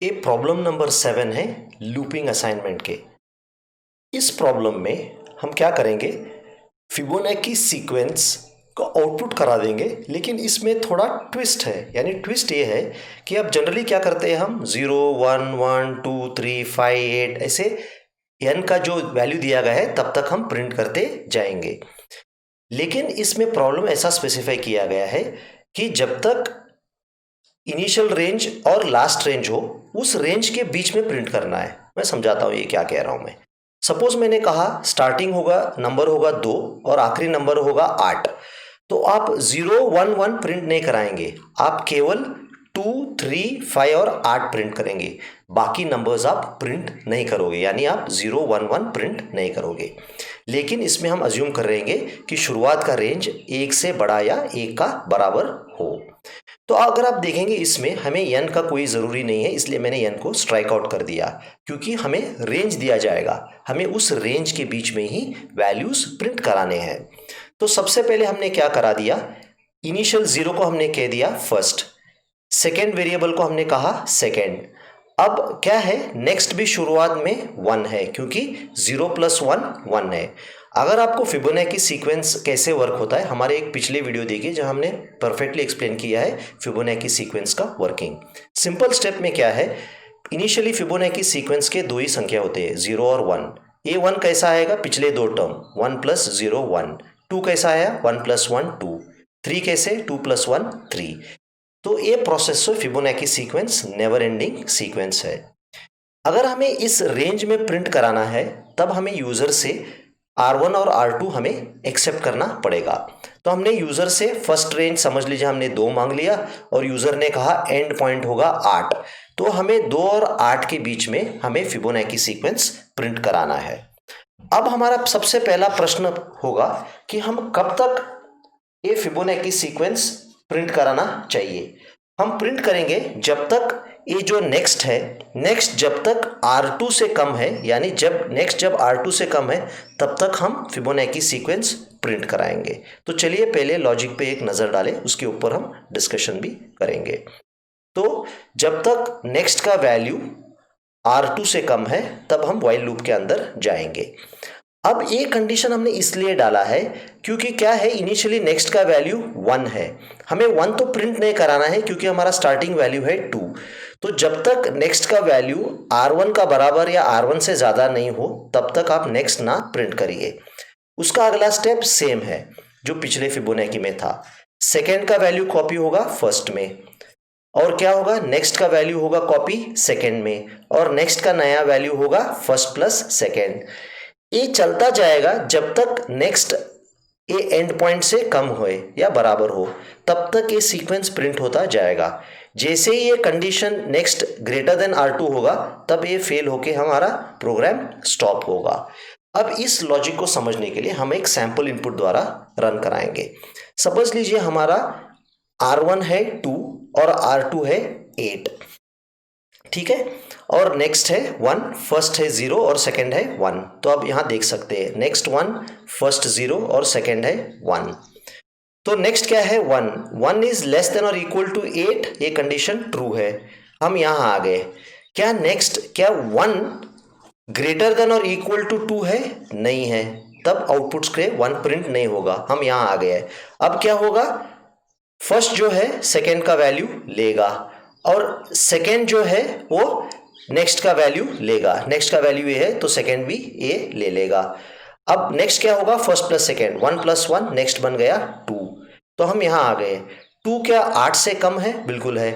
ये problem number 7 है looping assignment के। इस प्रॉब्लम में हम क्या करेंगे, फिबोनाची सीक्वेंस का आउटपुट करा देंगे, लेकिन इसमें थोड़ा ट्विस्ट है। यानी ट्विस्ट ये है कि अब जनरली क्या करते हैं हम 0 1 1 2 3 5 8 ऐसे n का जो वैल्यू दिया गया है तब तक हम प्रिंट करते जाएंगे। लेकिन इसमें प्रॉब्लम ऐसा स्पेसिफाई किया गया है कि जब तक इनिशियल रेंज और लास्ट रेंज हो उस रेंज के बीच में प्रिंट करना है। मैं समझाता हूँ ये क्या कह रहा हूँ मैं। सपोज मैंने कहा स्टार्टिंग होगा नंबर होगा 2 और आखिरी नंबर होगा 8, तो आप 0 1 1 प्रिंट नहीं कराएंगे, आप केवल 2 3 5 और 8 प्रिंट करेंगे। बाकी नंबर्स आप प्रिंट नहीं करोगे, यानी आप 0 1 1 प्रिंट नहीं करोगे। लेकिन इसमें हम अज्यूम कर रहेंगे कि शुरुआत का रेंज 1 से बड़ा या 1 का बराबर हो। तो अगर आप देखेंगे इसमें हमें n का कोई ज़रूरी नहीं है, इसलिए मैंने n को स्ट्राइक आउट कर दिया, क्योंकि हमें रेंज दिया जाएगा, हमें उस रेंज के बीच में ही वैल्यूज़ प्रिंट कराने हैं। तो सबसे पहले हमने क्या करा दिया, इनिशियल 0 को हमने कह दिया फर्स्ट, सेकेंड वेरिएबल को हमने कहा सेकेंड। अब क्या है, नेक्स्ट भी शुरुआत में 1 है, क्योंकि 0 + 1 1 है। अगर आपको फिबोनाची सीक्वेंस कैसे वर्क होता है, हमारे एक पिछले वीडियो देखिए जहां हमने परफेक्टली एक्सप्लेन किया है फिबोनाची सीक्वेंस का वर्किंग। सिंपल स्टेप में क्या है, इनिशियली फिबोनाची सीक्वेंस के दो ही संख्या होते हैं 0 और 1। ये 1 कैसा आएगा, पिछले दो टर्म 1 + 0 1। 2 कैसा आया, 1 + 1 2। 3 कैसे, 2 + 1 3। तो ये process Fibonacci sequence never ending sequence है। अगर हमें इस रेंज में प्रिंट कराना है तब हमें यूजर से R1 और R2 हमें एक्सेप्ट करना पड़ेगा। तो हमने यूजर से फर्स्ट रेंज समझ लीजिए हमने 2 मांग लिया और यूजर ने कहा एंड पॉइंट होगा 8, तो हमें 2 और 8 के बीच में हमें फिबोनाची सीक्वेंस प्रिंट कराना है। अब हमारा सबसे पहला प्रश्न होगा कि हम कब तक ये फिबोनाची सीक्वेंस प्रिंट कराना चाहिए। हम प्रिंट करेंगे जब तक ये जो नेक्स्ट है, नेक्स्ट जब तक R2 से कम है, यानी जब R2 से कम है तब तक हम फिबोनाची सीक्वेंस प्रिंट कराएंगे। तो चलिए पहले लॉजिक पे एक नज़र डालें, उसके ऊपर हम डिस्कशन भी करेंगे। तो जब तक नेक्स्ट का वैल्यू R2 से कम है तब हम व्हाइल लूप के अंदर जाएंगे। अब ये कंडीशन हमने इसलिए डाला है क्योंकि क्या है, इनिशियली नेक्स्ट का वैल्यू 1 है, हमें 1 तो प्रिंट नहीं कराना है क्योंकि हमारा स्टार्टिंग वैल्यू है 2। तो जब तक नेक्स्ट का वैल्यू R1 का बराबर या R1 से ज़्यादा नहीं हो तब तक आप नेक्स्ट ना प्रिंट करिए। उसका अगला स्टेप सेम है जो पिछले फिबोनाची में था, सेकेंड का वैल्यू कॉपी होगा फर्स्ट में, और क्या होगा, नेक्स्ट का वैल्यू होगा कॉपी सेकेंड में, और नेक्स्ट का नया वैल्यू होगा फर्स्ट प्लस सेकेंड। ये चलता जाएगा जब तक नेक्स्ट ये एंड पॉइंट से कम होए या बराबर हो, तब तक ये सीक्वेंस प्रिंट होता जाएगा। जैसे ही ये condition next greater than R2 होगा तब ये फेल होके हमारा प्रोग्राम स्टॉप होगा। अब इस लॉजिक को समझने के लिए हम एक सैंपल इनपुट द्वारा रन कराएंगे। समझ लीजिए हमारा R1 है 2 और R2 है 8, ठीक है, और नेक्स्ट है 1, फर्स्ट है 0 और सेकंड है 1। तो अब यहां देख सकते हैं नेक्स्ट 1, फर्स्ट 0 और सेकंड है 1। तो नेक्स्ट क्या है 1, 1 इज लेस देन और इक्वल टू 8, ये कंडीशन ट्रू है, हम यहां आ गए। क्या नेक्स्ट, क्या 1 ग्रेटर देन और इक्वल टू 2 है, नहीं है, तब आउटपुट से 1 प्रिंट नहीं होगा, हम यहां आ गए। अब क्या होगा, फर्स्ट जो है सेकेंड का वैल्यू लेगा और सेकेंड जो है वो नेक्स्ट का वैल्यू लेगा, नेक्स्ट का वैल्यू ये है तो सेकेंड भी ये ले लेगा। अब नेक्स्ट क्या होगा, फर्स्ट प्लस सेकेंड, 1 + 1, नेक्स्ट बन गया 2। तो हम यहां आ गए। 2 क्या 8 से कम है, बिल्कुल है।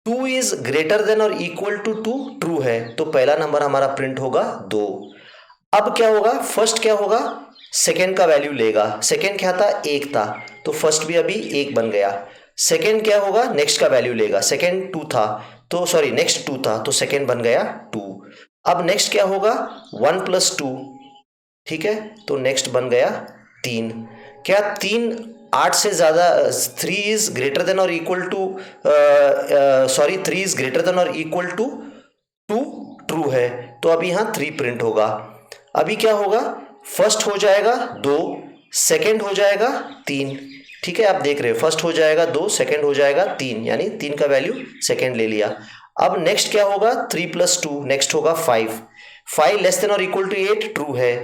2 इज ग्रेटर देन और इक्वल टू 2, ट्रू है, तो पहला नंबर हमारा प्रिंट होगा 2। अब क्या होगा, फर्स्ट क्या होगा, सेकेंड का वैल्यू लेगा, सेकेंड क्या था 1 था, तो फर्स्ट भी अभी 1 बन गया। सेकेंड क्या होगा, नेक्स्ट का वैल्यू लेगा, सेकेंड 2 था तो सॉरी नेक्स्ट 2 था तो सेकेंड बन गया 2। अब नेक्स्ट क्या होगा, 1 + 2, ठीक है, तो नेक्स्ट बन गया 3। क्या 3 8 से ज़्यादा, 3 इज ग्रेटर देन और equal to 3 is greater than और इक्वल टू 2, ट्रू है, तो अभी यहाँ 3 प्रिंट होगा। अभी क्या होगा, फर्स्ट हो जाएगा 2, सेकेंड हो जाएगा 3, ठीक है, आप देख रहे हो फर्स्ट हो जाएगा 2, सेकेंड हो जाएगा 3, यानी 3 का वैल्यू सेकेंड ले लिया। अब नेक्स्ट क्या होगा, 3 + 2, नेक्स्ट होगा 5, 5 लेस देन और इक्वल टू 8, ट्रू है।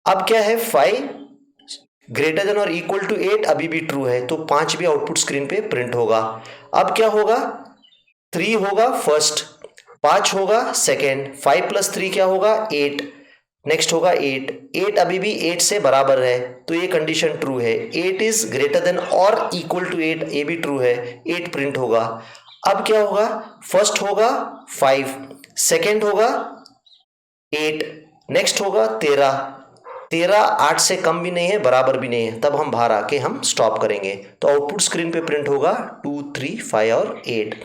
अब क्या है, 5 ग्रेटर देन और इक्वल टू 8 अभी भी ट्रू है, तो 5 भी आउटपुट स्क्रीन पे प्रिंट होगा। अब क्या होगा, 3 होगा फर्स्ट, 5 होगा सेकेंड, 5 + 3 क्या होगा, 8, नेक्स्ट होगा 8, 8 अभी भी 8 से बराबर है, तो ये कंडीशन ट्रू है। 8 इज ग्रेटर देन और इक्वल टू 8, ये भी ट्रू है, 8 प्रिंट होगा। अब क्या होगा, फर्स्ट होगा 5, सेकेंड होगा 8, नेक्स्ट होगा 13, 13 8 से कम भी नहीं है, बराबर भी नहीं है, तब हम बाहर आके हम स्टॉप करेंगे, तो आउटपुट स्क्रीन पे प्रिंट होगा 2, 3, 5 और 8।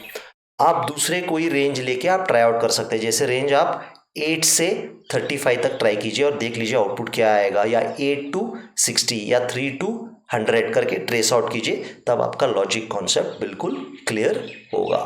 आप दूसरे कोई रेंज लेके आप ट्राई आउट कर सकते हैं, जैसे रेंज आप 8 से 35 तक ट्राई कीजिए और देख लीजिए आउटपुट क्या आएगा, या 8 to 60 या 3 to 100 करके ट्रेस आउट कीजिए, तब आपका लॉजिक कॉन्सेप्ट बिल्कुल क्लियर होगा।